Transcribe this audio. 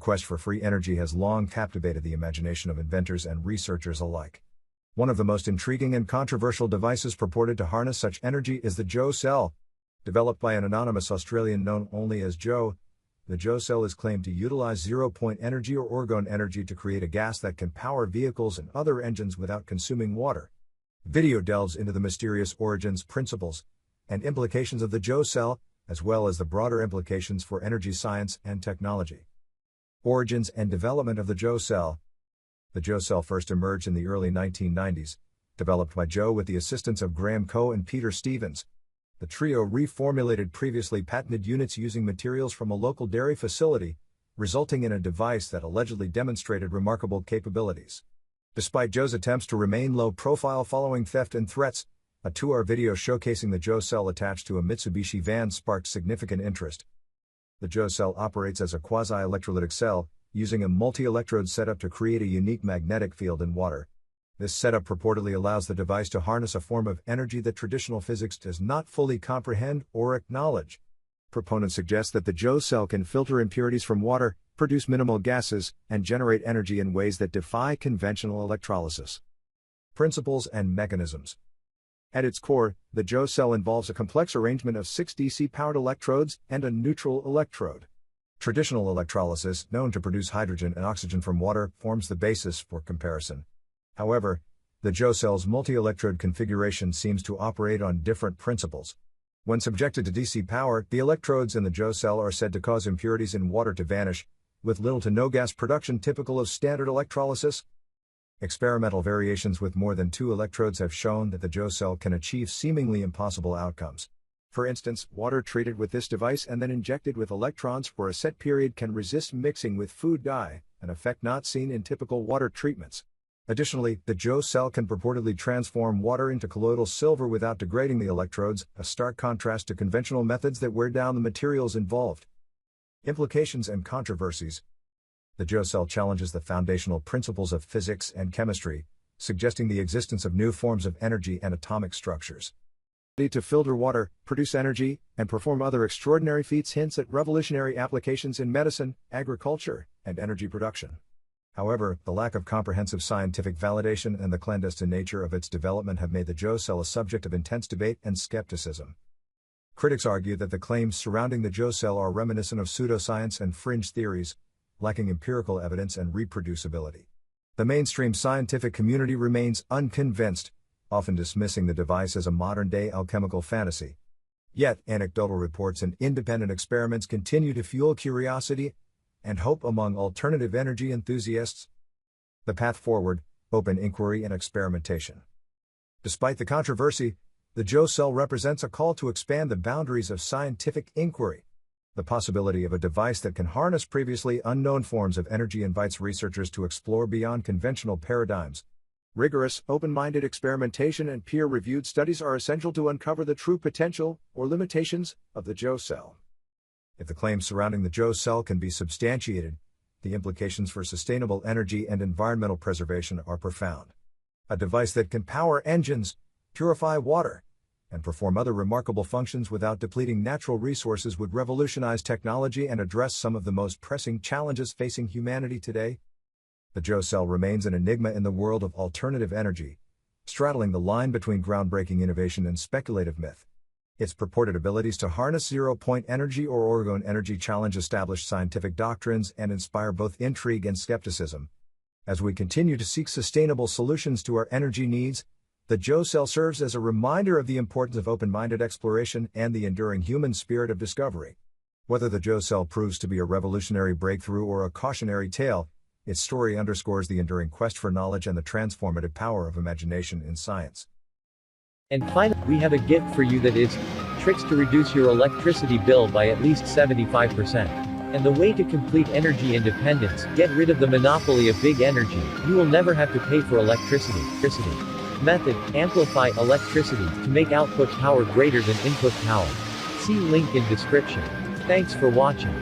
quest for free energy has long captivated the imagination of inventors and researchers alike. One of the most intriguing and controversial devices purported to harness such energy is the Joe cell. Developed by an anonymous Australian known only as Joe, the Joe cell is claimed to utilize zero-point energy or Orgone energy to create a gas that can power vehicles and other engines without consuming water. Video delves into the mysterious origins, principles, and implications of the Joe cell, as well as the broader implications for energy science and technology. Origins and development of the Joe cell. The Joe cell first emerged in the early 1990s, developed by Joe with the assistance of Graham Coe and Peter Stevens. The trio reformulated previously patented units using materials from a local dairy facility, resulting in a device that allegedly demonstrated remarkable capabilities. Despite Joe's attempts to remain low profile following theft and threats, a 2-hour video showcasing the Joe cell attached to a Mitsubishi van sparked significant interest. The Joe cell operates as a quasi-electrolytic cell, using a multi-electrode setup to create a unique magnetic field in water. This setup purportedly allows the device to harness a form of energy that traditional physics does not fully comprehend or acknowledge. Proponents suggest that the Joe cell can filter impurities from water, produce minimal gases, and generate energy in ways that defy conventional electrolysis. Principles and mechanisms. At its core, the Joe cell involves a complex arrangement of 6 DC-powered electrodes and a neutral electrode. Traditional electrolysis, known to produce hydrogen and oxygen from water, forms the basis for comparison. However, the Joe cell's multi-electrode configuration seems to operate on different principles. When subjected to DC power, the electrodes in the Joe cell are said to cause impurities in water to vanish, with little to no gas production typical of standard electrolysis. Experimental variations with more than 2 electrodes have shown that the Joe cell can achieve seemingly impossible outcomes. For instance, water treated with this device and then injected with electrons for a set period can resist mixing with food dye, an effect not seen in typical water treatments. Additionally, the Joe cell can purportedly transform water into colloidal silver without degrading the electrodes, a stark contrast to conventional methods that wear down the materials involved. Implications and controversies. The Joe cell challenges the foundational principles of physics and chemistry, suggesting the existence of new forms of energy and atomic structures. To filter water, produce energy, and perform other extraordinary feats hints at revolutionary applications in medicine, agriculture, and energy production. However, the lack of comprehensive scientific validation and the clandestine nature of its development have made the Joe cell a subject of intense debate and skepticism. Critics argue that the claims surrounding the Joe cell are reminiscent of pseudoscience and fringe theories, lacking empirical evidence and reproducibility. The mainstream scientific community remains unconvinced, often dismissing the device as a modern-day alchemical fantasy. Yet, anecdotal reports and independent experiments continue to fuel curiosity and hope among alternative energy enthusiasts. The path forward: open inquiry and experimentation. Despite the controversy, the Joe cell represents a call to expand the boundaries of scientific inquiry. The possibility of a device that can harness previously unknown forms of energy invites researchers to explore beyond conventional paradigms. Rigorous, open-minded experimentation and peer-reviewed studies are essential to uncover the true potential or limitations of the Joe cell. If the claims surrounding the Joe cell can be substantiated, the implications for sustainable energy and environmental preservation are profound. A device that can power engines, purify water, and perform other remarkable functions without depleting natural resources would revolutionize technology and address some of the most pressing challenges facing humanity today. The Joe cell remains an enigma in the world of alternative energy, straddling the line between groundbreaking innovation and speculative myth. Its purported abilities to harness zero-point energy or Orgone energy challenge established scientific doctrines and inspire both intrigue and skepticism. As we continue to seek sustainable solutions to our energy needs, the Joe cell serves as a reminder of the importance of open-minded exploration and the enduring human spirit of discovery. Whether the Joe cell proves to be a revolutionary breakthrough or a cautionary tale, its story underscores the enduring quest for knowledge and the transformative power of imagination in science. And finally, we have a gift for you that is tricks to reduce your electricity bill by at least 75%. And the way to complete energy independence: get rid of the monopoly of big energy. You will never have to pay for electricity. Method: amplify electricity to make output power greater than input power. See link in description. Thanks for watching.